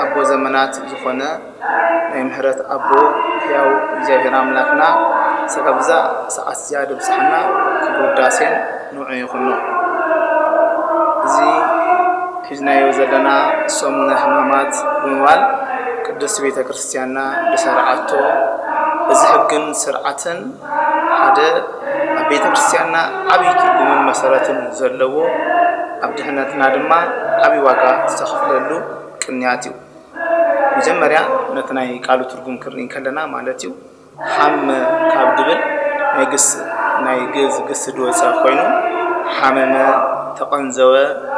አቦ ዘመናት ዝኾነ ናይ ምህረት አቦ ሕያው እግዚአብሔር አምላክና ሰቀብዛ ሰዓት ዝያድ ብፅሓና ክብርዳሴን ንዑ ይኹኖ እዚ ሒዝናዮ ዘለና ሰሙነ ሕማማት ብምባል ቅዱስ ቤተ ክርስቲያንና ብሰርዓቶ እዚ ሕግን ስርዓትን ሓደ ኣብ ቤተ ክርስቲያንና ዓብይ ትርጉምን መሰረትን ዘለዎ ኣብ ድሕነትና ድማ ዓብይ ዋጋ ዝተኸፍለሉ ቅንያት እዩ መጀመርያ ነቲ ናይ ቃሉ ትርጉም ክርኢ ከለና ማለት እዩ ሓመ ካብ ድብል ናይ ግዕዝ ግስ ድወፀ ኮይኑ ሓመመ ተቐንዘወ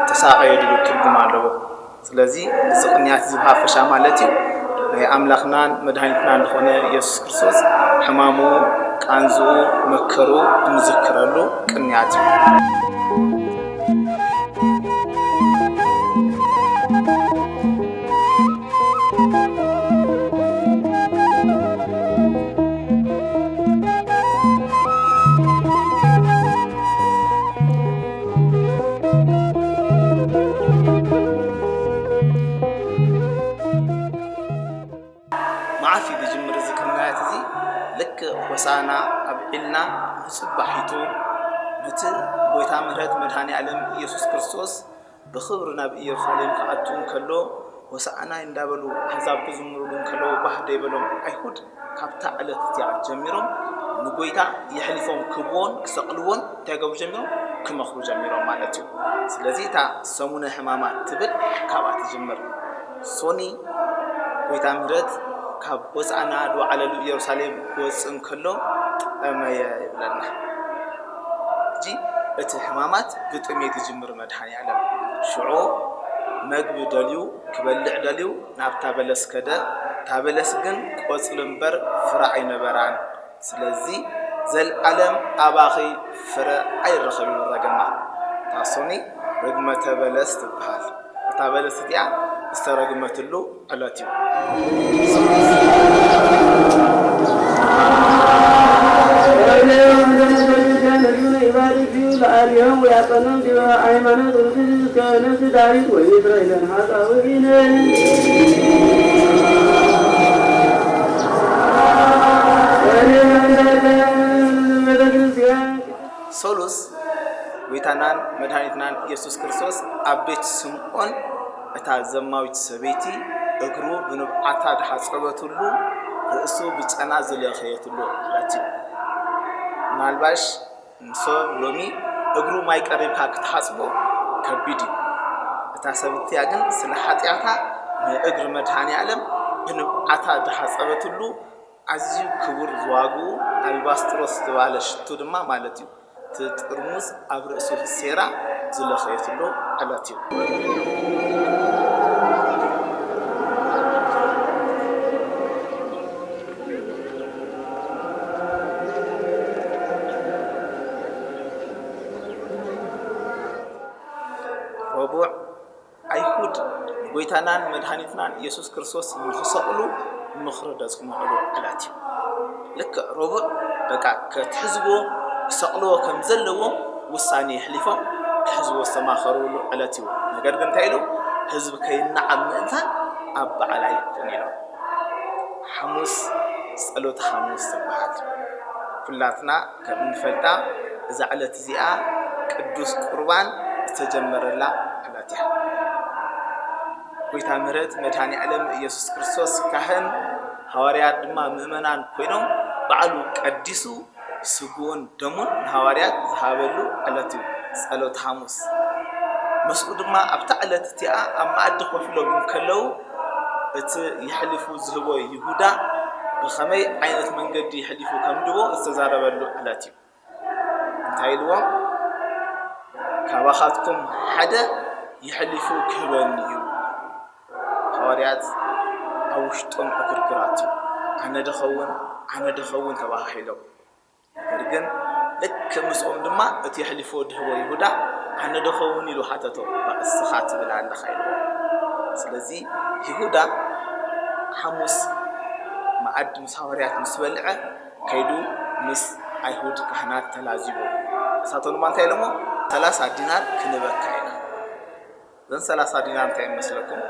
ተሳቀየ ድብል ትርጉም ኣለዎ ስለዚ እዚ ቅንያት ዝብሃ ፈሻ ማለት እዩ ናይ ኣምላኽናን መድሃኒትናን ዝኾነ ኢየሱስ ክርስቶስ ሕማሙ ቃንዝኡ መከሩ እንዝክረሉ ቅንያት እዩ معافي بجمر ذكرناات زي لك وسانا أبعلنا صباحيتو متى بويتا مهرت مدهاني علم يسوع كريستوس بخبرنا بيرخالين كأتون كله وسانا يندابلو حزاب بزمرون كله بحد يبلون أيهود كابتا على تيار جميرهم نقويتا يحلفون كبون كسقلون تجاوب جميرهم كم أخرج جميرهم مالتيو سلزي تا سمونا حمامات تبل كابات جمر سوني بويتا مهرت كاب وسعنا دو على يروساليم وسن كله أما يبلنا جي الحمامات بتأميت جمر مدحاني على شعو مجب دليو كبلع دليو ناب تابلس كده تابلس جن قصلنبر فرعي نبران سلزي زل علم أباخي فرعي رخبي الرجمة تاسوني رجمة تابلس تبهال تابلس ديا استرجمة له على تيو اليوم ويعطنون بها أيمانات ورسل كانت داري وإسرائيل هذا وإنه سولوس ويتانان مدهانيتنان يسوع كريستوس أبيت سمعون أتعزماويت سبيتي أجرو بنبعتا دحصبتلو رأسو بيتانا زليخيتلو لاتي نالباش نسو لومي أجرو ما يقرب هاك تحسبه كبيدي أتعسبتي أجن سلحاتياتا من أجر مدهاني علم بنبعتا دحصبتلو عزيو كبر زواجو الباستروس توالش تودما مالتيو ترمز أبرأسو السيرة زليخيتلو علاتيو ربوع أيهود ويتانان مدهانيتنان يسوع كريستوس يخسقلو مخرج أزكم علو علاتي لك ربوع بقى كتحزبو سقلو كم زلوا وصاني حلفه حزبو السماخرو علاتي نقدر نتايلو حزب كينعم إنسان أب على يكونيلو حموس سألوت حموس سبحات فلاتنا كمنفلتا إذا على تزيئة قدوس قربان استجمر الله علاتها ويتا مرت مدهاني علم يسوع كريستوس كهن حواريات دما مؤمنان كوينهم بعلو قديسو سجون دمون حواريات ذهبلو علاتو سألوت حموس مسؤول ما أبتع علاتها أما أدخل في لون كلو يحلفوا زهو يهودا بخمي عينة من قد يحلفوا كم دو استزارب له علاتي انتهيلوا كواخاتكم حدا يحلفوا كبنيو حواريات أوشتم أكركراتي أنا دخون تباهيلو لكن لك مسؤول دما يحلفوا دهو يهودا أنا دخون يلو حتى بأسخات بالعند خيلو سلزي يهودا حموس ما عد مساوريات مسبلعة كيدو مس أيهود كهنات تلازيبو ساتون ما تيلمو 30 دينار كنبكاينا زين 30 دينار تاع مسلكم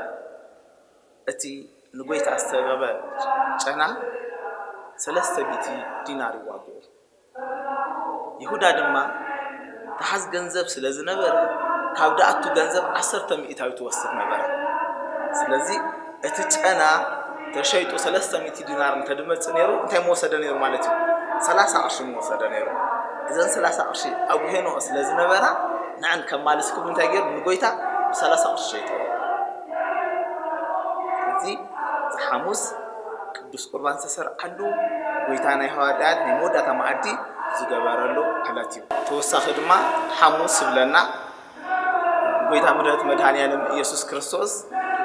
أتي نقويت أستغرب جنا 300 دينار يواجه يهودا دما تحس جنزب سلزي نبر كابدأتو جنزب 10 مئة توسط نبر سلزي أتجنا تشيتو 300 دينار تدمت نيرو أنت موسى دنيرو مالتي 30 قرش موسى دنيرو إذا 30 قرش أبو هنو سلزي نبر نعم كمالسكم من تاجر نقويتا 30 قرش شيتو زي حموس ቅዱስ ቁርባን ተሰርዓሉ ጎይታ ናይ ሐዋርያት ናይ መወዳእታ መዓዲ ዝገበረሉ ዕለት እዩ ተወሳኺ ድማ ሐሙስ ብለና ጎይታ ምሕረት መድኃኒዓለም ኢየሱስ ክርስቶስ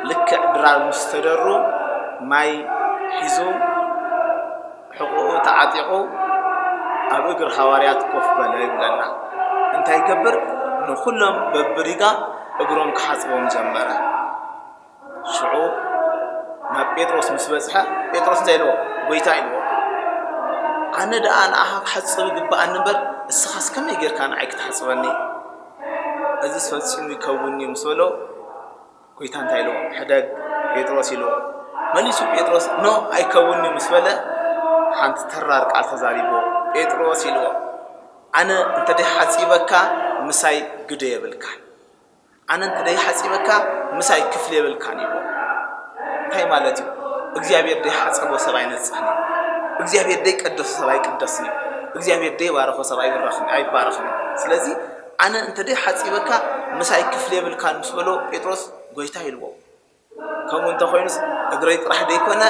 ልክዕ ድራር ምስ ተደሩ ማይ ሒዙ ሕቁኡ ተዓጢቑ ኣብ እግር ሐዋርያት ኮፍ በለ ይብለና እንታይ ይገብር ንኹሎም በብሪጋ እግሮም ክሓፅቦም ጀመረ ሽዑ ናብ ጴጥሮስ ምስ በጽሐ ጴጥሮስ እንታይ ኢልዎ ጎይታ ኢልዎ ኣነ ደኣ ንኣኻ ክሓፅብ ይግባእ እምበር እስኻስ ከመይ ጌርካ ንዓይ ክትሓፅበኒ እዚ ፈፂሙ ይከውን እዩ ምስ በሎ ጎይታ እንታይ ኢልዎ ሕደግ ጴጥሮስ ኢልዎ መሊሱ ጴጥሮስ ኖ ኣይከውኒ ምስ በለ ሓንቲ ተራር ቃል ተዛሪቦ ጴጥሮስ ኢልዎ ኣነ እንተደይ ሓፂበካ ምሳይ ግደ የብልካን ኣነ እንተደይ ሓፂበካ ምሳይ ክፍል የብልካን ኢልዎ እንታይ ማለት እዩ እግዚአብሔር ደይ ሓፀቦ ሰብኣይ ነጽሕኒ እግዚአብሔር ደይ ቀደሰ ሰብኣይ ቅደስኒ እግዚአብሔር ደይ ባረኸ ሰብኣይ ይባረኽኒ ኣይባረኽኒ ስለዚ ኣነ እንተደይ ሓፂበካ ምሳይ ክፍል የብልካን ምስ በሎ ጴጥሮስ ጎይታ ኢልዎ ከምኡ እንተኾይኑስ እግረይ ጥራሕ ደይኮነ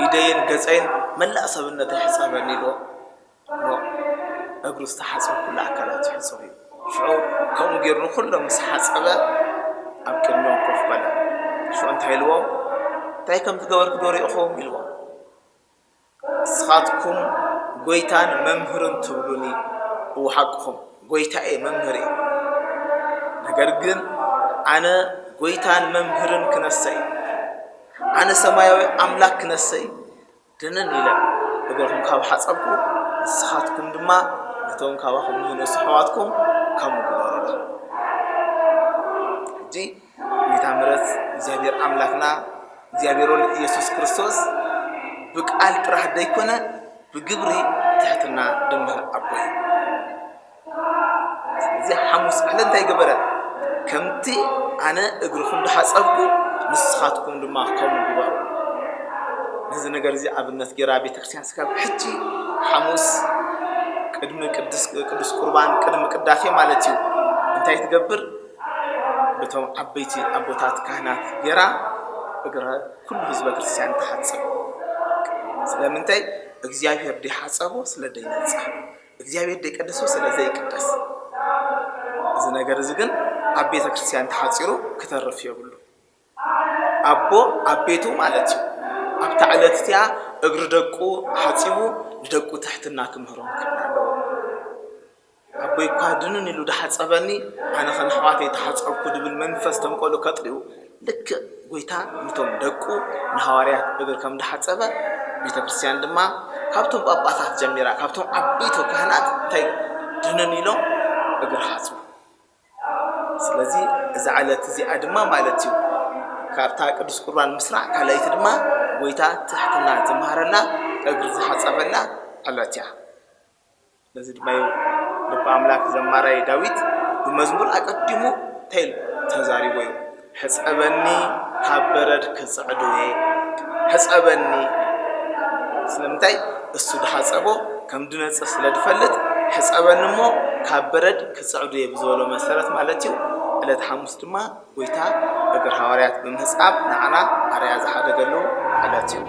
ኢደይን ገፀይን መላእ ሰብነተይ ሕፀበኒ ኢልዎ እግሩ ዝተሓፀበ ኩሉ ኣካላት ይሕፀቡ እዩ ሽዑ ከምኡ ጌሩ ንኩሎም ምስ ሓፀበ ኣብ ቅድሚኦም ኮፍ በለ ሽዑ እንታይ ኢልዎ እንታይ ከም ትገበርኩ ዶ ሪኢኹም ኢልዎ ንስኻትኩም ጎይታን መምህርን ትብሉኒ ብሓቅኹም ጎይታዬ መምህር እየ ነገር ግን ኣነ ጎይታን መምህርን ክነሰይ ኣነ ሰማያዊ ኣምላክ ክነሰይ ድንን ኢለ እግርኹም ካብ ሓፀብኩ ንስኻትኩም ድማ ነቶም ካባኹም ዝነሱ ኣሕዋትኩም ከምኡ ግበሩላ ሕጂ ጌታ ምሕረት እግዚአብሔር ኣምላክና እግዚአብሔር ኢየሱስ ክርስቶስ بقال طرح دايكونا بجبري تحتنا دمه أبوي زي حمص على انتي جبرة كمتي أنا أجركم لحظ أبو نسخاتكم لما قوم ببارو هذا نجار زي أبنات جرابي تكسيان سكاب حتى حمص قدم قدس قربان قدم قدافي مالتيو انتي تجبر بتوم عبيتي أبوتات كهنات جرا أجرها كل حزب كريستيان تحصل ስለምንታይ እግዚአብሔር ደይ ሓፀቦ ስለ ደይ ነጽሕ እግዚአብሔር ደይ ቀደሶ ስለ ዘይ ቅደስ እዚ ነገር እዚ ግን ኣብ ቤተ ክርስቲያን ተሓፂሩ ከተርፍ ይብሉ ኣቦ ኣቤቱ ማለት እዩ ኣብ ታዕለትያ እግሪ ደቁ ሓፂቡ ደቁ ትሕትና ክምህሮም ከናሎ ኣቦይ እኳ ድንን ኢሉ ደሓፀበኒ ኣነ ከንሕዋተይ ተሓፀብኩ ድብል መንፈስ ተንቆሉ ከጥሪኡ ልክ ጎይታ ነቶም ደቁ ንሐዋርያት እግር ከም ደሓፀበ ቤተ ክርስቲያን ድማ ካብቶም ጳጳሳት ጀሚራ ካብቶም ዓበይቶ ካህናት እንታይ ድንን ኢሎም እግር ሓፅቡ ስለዚ እዚ ዓለት እዚኣ ድማ ማለት እዩ ካብታ ቅዱስ ቁርባን ምስራዕ ካልኣይቲ ድማ ጎይታ ትሕትና ዝምሃረና እግሪ ዝሓፀበና ዓለት እያ ለዚ ድማ ልበ ኣምላክ ዘማራይ ዳዊት ብመዝሙር ኣቀዲሙ እንታይ ተዛሪቦ እዩ ሕፀበኒ ካብ በረድ ክፅዕድየ ሕፀበኒ ስለምንታይ እሱ ደሓፀቦ ከም ድነጽህ ስለድፈልጥ ሕፀበኒ እሞ ካብ በረድ ክፅዕድየ ብዝበሎ መሰረት ማለት እዩ ዕለት ሐሙስ ድማ ጎይታ እግር ሐዋርያት ብምሕፃብ ንዓና ኣርያ ዝሓደገሉ ዕለት እዩ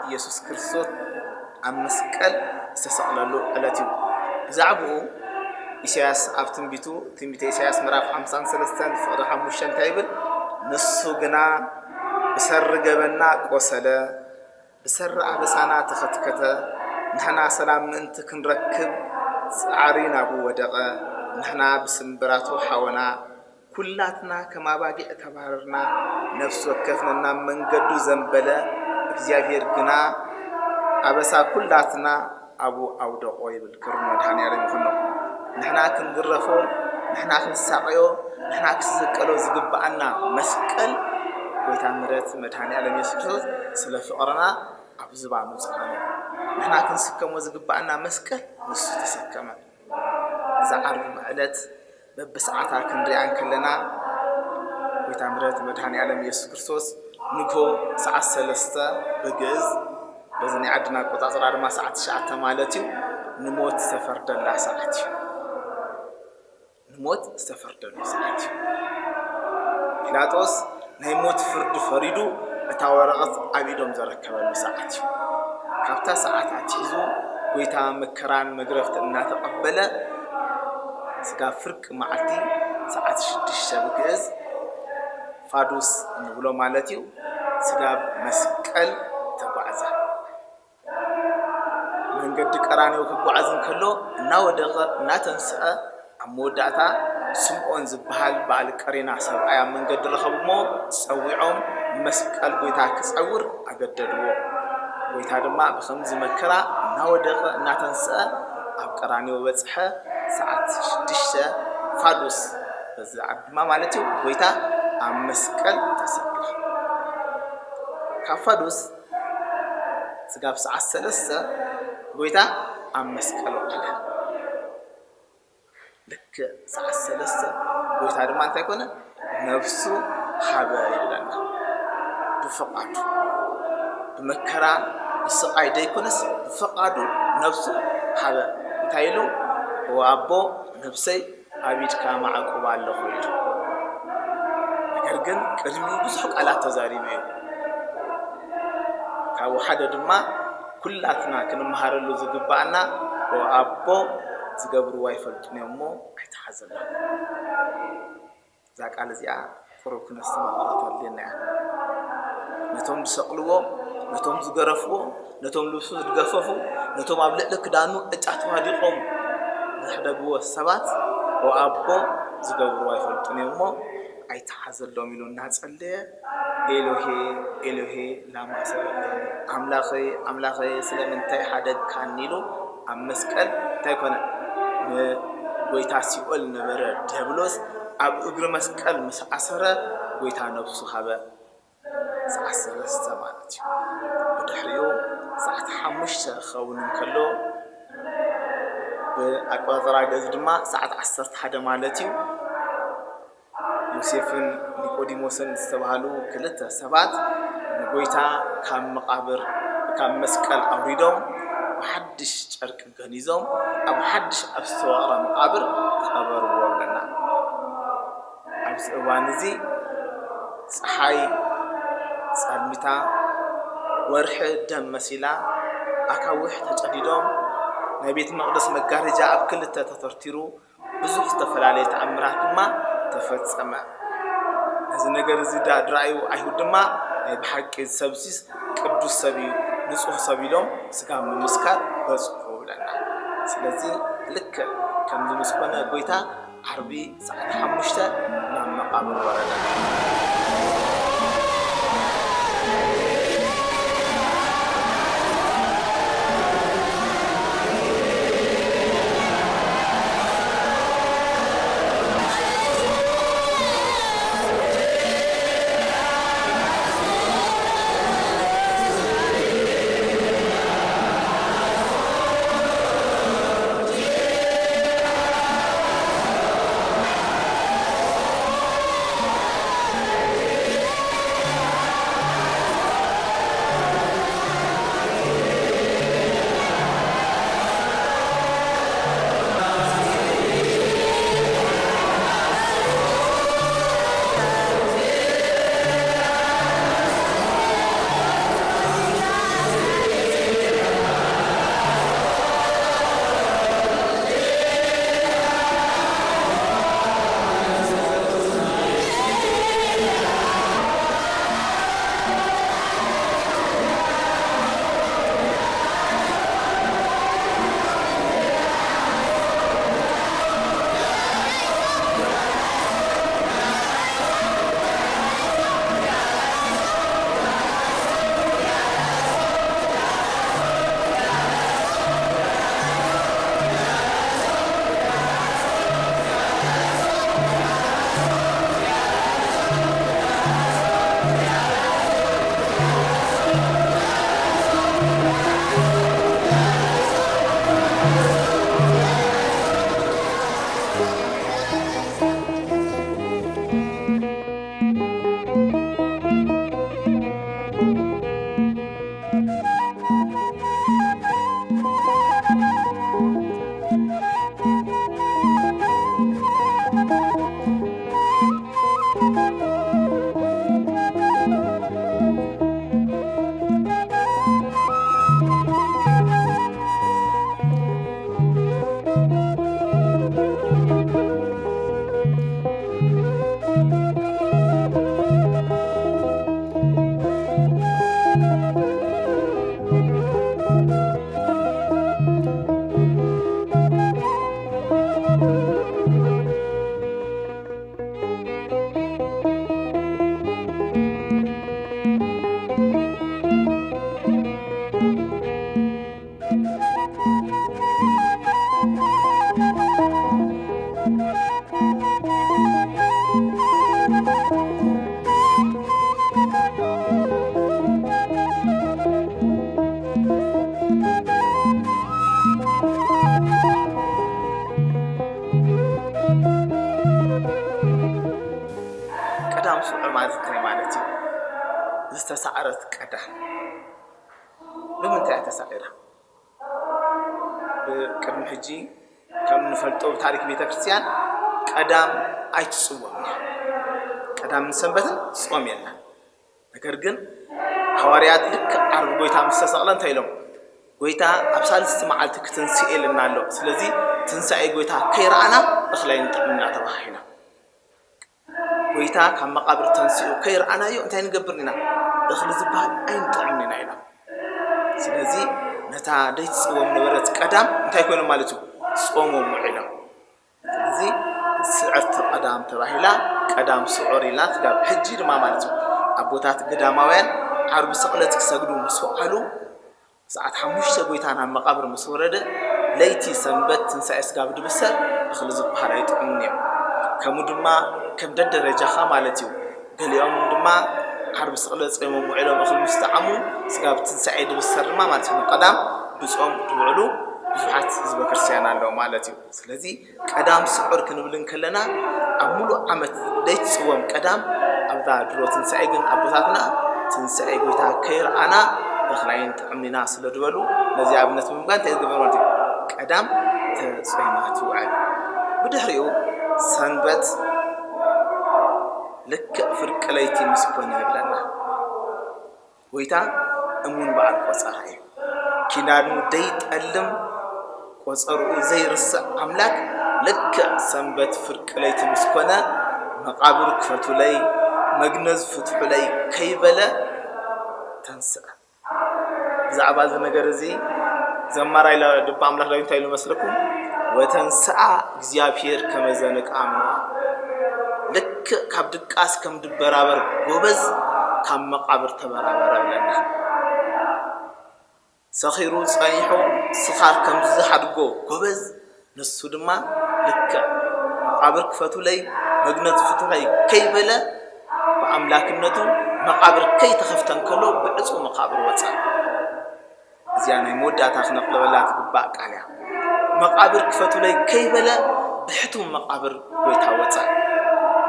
ኢየሱስ ክርስቶስ ኣብ መስቀል ዝተሰቕለሉ ዕለት እዩ። ብዛዕባኡ ኢሳያስ ኣብ ትንቢተ ኢሳያስ ምዕራፍ 53 ፍቕዲ 5 እንታይ ይብል? ንሱ ግና ብሰሪ ገበና ቆሰለ፣ ብሰሪ ኣበሳና ተኸትከተ፣ ንሕና ሰላም ምእንቲ ክንረክብ ፃዕሪ ናብኡ ወደቐ፣ ንሕና ብስንብራቱ ሓወና፣ ኩላትና ከም ኣባጊዕ ተባረርና፣ ነፍሲ ወከፍና መንገዱ ዘንበለ፣ እግዚኣብሔር ግና ኣበሳ ኩላትና ኣብኡ ኣውደቆ ይብል። ክብሪ መድኃኔዓለም ይኹኖ። ንሕና ክንግረፎ፣ ንሕና ክንሳቀዮ፣ ንሕና ክስቀሎ ዝግባአና መስቀል ጎይታ ምሕረት መድኃኔዓለም ኢየሱስ ክርስቶስ ስለ ፍቕርና ኣብ ዝባኑ ፃዕነ። ንሕና ክንስከሞ ዝግባአና መስቀል ንሱ ተሰከመ። እዛ ዓርቢ ዕለት በብሰዓታ ክንሪኣ ከለና ጎይታ ምሕረት መድኃኔዓለም ኢየሱስ ክርስቶስ ንግሆ ሰዓት 3 ብግእዝ በዚ ናይ ዓድና ኣቆፃፅራ ድማ ሰዓት 9 ማለት እዩ ንሞት ዝተፈርደላ ሰዓት እዩ። ንሞት ዝተፈርደሉ ሰዓት እዩ። ጲላጦስ ናይ ሞት ፍርዲ ፈሪዱ እታ ወረቐት ኣብ ኢዶም ዘረከበሉ ሰዓት እዩ። ካብታ ሰዓት ኣትሒዙ ጎይታ መከራን መግረፍትን እናተቐበለ ስጋብ ፍርቂ መዓልቲ ሰዓት 6 ብግእዝ ፋዱስ እንብሎ ማለት እዩ ስጋብ መስቀል ተጓዕዘ። መንገዲ ቀራንዮ ክጓዓዝ እንከሎ እናወደቐ እናተንስአ ኣብ መወዳእታ ስምዖን ዝበሃል በዓል ቀሬና ሰብኣይ ኣብ መንገዲ ረኸብሞ ፀዊዖም መስቀል ጎይታ ክፀውር ኣገደድዎ። ጎይታ ድማ ብከምዚ መከራ እናወደቐ እናተንስአ ኣብ ቀራንዮ በፅሐ ሰዓት 6 ፋዱስ በዚ ዓዲ ድማ ማለት እዩ ጎይታ ኣብ መስቀል ተሰቅለ። ካብ ፋዱስ ስጋብ ሰዓት 3 ጎይታ ኣብ መስቀል ወዓለ። ልክ ሰዓት 3 ጎይታ ድማ እንታይ ኮነ? ነፍሱ ሃበ ይብለና። ብፍቃዱ ብመከራ ብስቃይ ደይኮነስ ብፍቃዱ ነፍሱ ሃበ። እንታይ ኢሉ? ወኣቦ ነፍሰይ ኣብ ኢድካ ማዕቁባ ኣለኹ ኢሉ። ነገር ግን ቅድሚ ብዙሕ ቃላት ተዛሪቡ እዩ። ካብኡ ሓደ ድማ ኩላትና ክንመሃረሉ ዝግባአና ወኣቦ ዝገብርዎ ኣይፈልጡን እሞ ኣይተሓዘሎም። እዛ ቃል እዚኣ ቁሩብ ክነስተማቕራት ኣለና እያ። ነቶም ዝሰቕልዎ፣ ነቶም ዝገረፍዎ፣ ነቶም ልብሱ ዝገፈፉ፣ ነቶም ኣብ ልዕሊ ክዳኑ ዕጫ ተዋዲቖም ዝሕደግዎ ሰባት ወኣቦ ዝገብርዎ ኣይፈልጡን እሞ ኣይተሓዘሎም ኢሉ እናጸለየ ኤሎሄ ኤሎሄ ላማ ሰበቅታኒ፣ ኣምላኸይ ኣምላኸይ ስለምንታይ ሓደግካኒ ኢሉ ኣብ መስቀል እንታይ ኮነ? ንጎይታ ሲኦል ነበረ ዲያብሎስ ኣብ እግሪ መስቀል ምስ ኣሰረ ጎይታ ነፍሱ ሃበ። ሰዓት 3 ማለት እዩ። ብድሕሪኡ ሰዓት 5 ክኸውን እንከሎ ብኣቆፃፅራ ግእዝ ድማ ሰዓት 11 ማለት እዩ ዮሴፍን ኒቆዲሞስን ዝተባሃሉ ክልተ ሰባት ንጎይታ ካብ መቃብር ካብ መስቀል ኣውሪዶም ብሓድሽ ጨርቂ ገኒዞም ኣብ ሓድሽ ኣብ ዝተዋቕረ መቃብር ቀበርዎ ኣለና። ኣብዚ እዋን እዚ ፀሓይ ጸልሚታ ወርሒ ደም መሲላ ኣካውሕ ተጨዲዶም ናይ ቤተ መቕደስ መጋረጃ ኣብ ክልተ ተተርቲሩ ብዙሕ ዝተፈላለየ ተኣምራት ድማ ተፈጸመ። እዚ ነገር እዚ ድራእዩ ኣይሁድ ድማ ናይ ብሓቂ ሰብሲስ ቅዱስ ሰብ እዩ ንጹህ ሰብ ኢሎም ስጋ ምምስካር በፅሑ ብለና። ስለዚ ልክ ከምዚ ምስ ኮነ ጎይታ ዓርቢ ሰዓት 5 ናብ መቃብር ወረደ። ማለት እንታይ ማለት እዩ ዝተሳዕረት ቀዳም ብምንታይ ተሳዒራ ብቅድሚ ሕጂ ከም ንፈልጦ ብታሪክ ቤተክርስትያን ቀዳም ኣይትፅወም ቀዳም ሰንበትን ጾም የለን ነገር ግን ሐዋርያት ልክ ዓርብ ጎይታ ምስ ተሰቕለ እንታይ ኢሎም ጎይታ ኣብ ሳልስቲ መዓልቲ ክትንስእ ኢልና ኣሎ ስለዚ ትንሳኤ ጎይታ ከይረኣና እኽላይ ንጥዕምና ተባሂና ጎይታ ካብ መቃብር ተንስኡ ከይረኣናዮ እንታይ ንገብር ኢና እኽሊ ዝበሃል ኣይንጥዕምን ኢና ኢሎም ስለዚ ነታ ደይትፅወም ነበረት ቀዳም እንታይ ኮይኑ ማለት እዩ ጾሞም ውዒሎም ስለዚ ስዕርቲ ቀዳም ተባሂላ ቀዳም ስዑር ኢልና ትጋብ ሕጂ ድማ ማለት እዩ ኣቦታት ገዳማውያን ዓርቢ ስቕለት ክሰግዱ ምስ ወዓሉ ሰዓት 5 ጎይታ ናብ መቃብር ምስ ወረደ ለይቲ ሰንበት ትንሳኤ ስጋ ብድብሰር እኽሊ ዝበሃል ኣይጥዕምን እዮም ከምኡ ድማ ከም ደረጃኻ ማለት እዩ ገሊኦም ድማ ዓርቢ ስቕለት ጾሞም ውዒሎም እኽሊ ምስ ተዓሙ ስጋ ብትንሳኤ ድብሰር ድማ ማለት እዩ ቀዳም ብጾም ድውዕሉ ብዙሓት ህዝበ ክርስቲያን ኣለዉ ማለት እዩ ስለዚ ቀዳም ስዑር ክንብል ከለና ኣብ ሙሉእ ዓመት ደይትፅወም ቀዳም ኣብዛ ድሮ ትንሳኤ ግን ኣቦታትና ትንሳኤ ጎይታ ከይረኣና እኽላይን ጥዕምና ስለ ድበሉ ነዚ ኣብነት ብምግባር እንታይ ዝግበር ማለት እዩ ቀዳም ተጾይማ ትውዕል ብድሕሪኡ ሰንበት ልክዕ ፍርቂ ለይቲ ምስ ኮነ ይብለና ጎይታ እሙን በዓል ቆፀራ እዩ ኪዳኑ ደይጠልም ቆፀርኡ ዘይርስዕ ኣምላክ ልክዕ ሰንበት ፍርቂ ለይቲ ምስ ኮነ መቃብር ክፈቱለይ መግነዝ ፍትሑለይ ከይበለ ተንስአ ብዛዕባ እዚ ነገር እዚ ዘማራ ኢላ ድባ ኣምላክ ዳዊት እንታይ ኢሉ መስለኩም ወተንስአ እግዚአብሔር ከመ ዘንቃምኖ ልክዕ ካብ ድቃስ ከም ድበራበር ጎበዝ ካብ መቃብር ተበራበረ ብለና ሰኺሩ ፀኒሑ ስኻር ከም ዝሓድጎ ጎበዝ ንሱ ድማ ልክዕ መቃብር ክፈቱለይ መግነዝ ፍትሑለይ ከይበለ ብኣምላክነቱ መቃብር ከይተኸፍተን ከሎ ብዕፁ መቃብር ወፃ እዚያ ናይ መወዳእታ ክነቕልበላ ትግባእ ቃል እያ መቃብር ክፈቱለይ ከይበለ ብሕቱም መቃብር ጎይታ ወፃ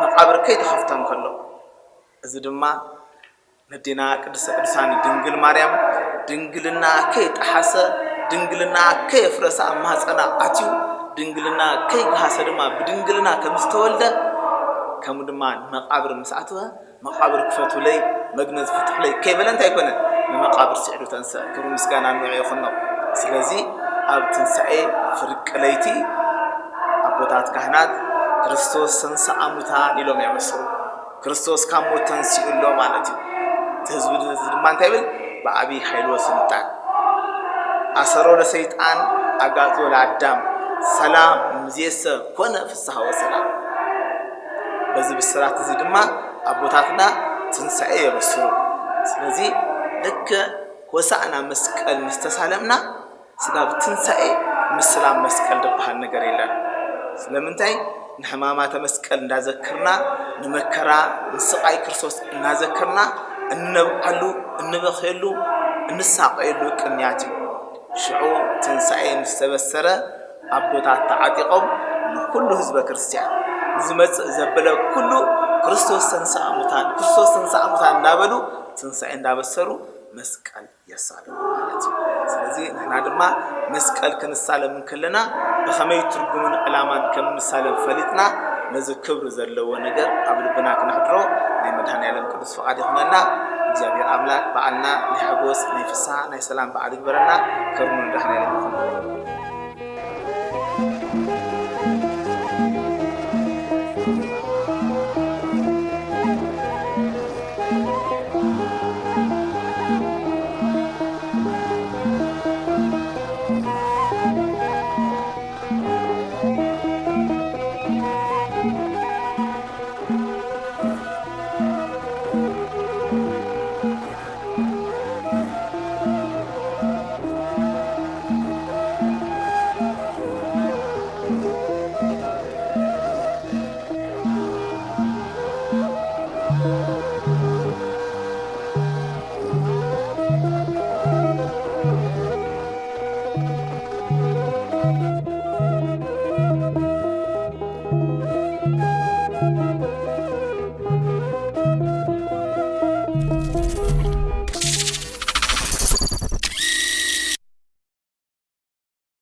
መቃብር ከይተኸፍተን ከሎ እዚ ድማ ነዲና ቅድስተ ቅዱሳን ድንግል ማርያም ድንግልና ከይጠሓሰ ድንግልና ከየፍረሰ ኣብ ማህፀና ኣትዩ ድንግልና ከይገሃሰ ድማ ብድንግልና ከም ዝተወልደ ከምኡ ድማ መቃብር ምስ ኣተወ መቃብር ክፈቱለይ መግነዝ ፍትሑለይ ከይበለ እንታይ ኮነ ንመቃብር ስዒዱ ተንስአ ክብሪ ምስጋና ንውዕ ይኹኖ ስለዚ ኣብ ትንሳኤ ፍርቂ ለይቲ ኣቦታት ካህናት ክርስቶስ ተንሥአ ሙታን ኢሎም የመስሩ ክርስቶስ ካብ ሞት ተንሥኡ ኣሎ ማለት እዩ እቲ ህዝቢ ድማ እንታይ ይብል ብዓብይ ሓይሊ ወስልጣን ኣሰሮ ለሰይጣን ኣጋጾ ለኣዳም ሰላም ምዝየሰ ኮነ ፍስሐ ወሰላም በዚ ብስራት እዚ ድማ ኣቦታትና ትንሳኤ የበስሩ ስለዚ ልክ ሆሳዕና መስቀል ምስ ተሳለምና ስጋ ብትንሳኤ ምስላም መስቀል ዝበሃል ነገር የለን ስለምንታይ ንሕማማተ መስቀል እንዳዘክርና ንመከራ ንስቃይ ክርስቶስ እናዘክርና እንነብዓሉ እንበኽየሉ እንሳቀየሉ ቅንያት እዩ ሽዑ ትንሳኤ ምስ ተበሰረ ኣቦታት ተዓጢቆም ንኩሉ ህዝበ ክርስቲያን ዝመፅእ ዘበለ ኩሉ ክርስቶስ ተንሥአ ሙታን ክርስቶስ ተንሥአ ሙታን እንዳበሉ ትንሳኤ እንዳበሰሩ መስቀል የሳለሙ ማለት እዩ ስለዚ ንሕና ድማ መስቀል ክንሳለም ከለና ብኸመይ ትርጉምን ዕላማን ከም ንሳለም ፈሊጥና ነዚ ክብሪ ዘለዎ ነገር ኣብ ልብና ክነሕድሮ ናይ መድኃኔዓለም ቅዱስ ፈቃድ ይኹነና እግዚአብሔር ኣምላክ በዓልና ናይ ሓጎስ ናይ ፍስሓ ናይ ሰላም በዓል ይግበረና ከርሙ መድኃኔዓለም ይኹን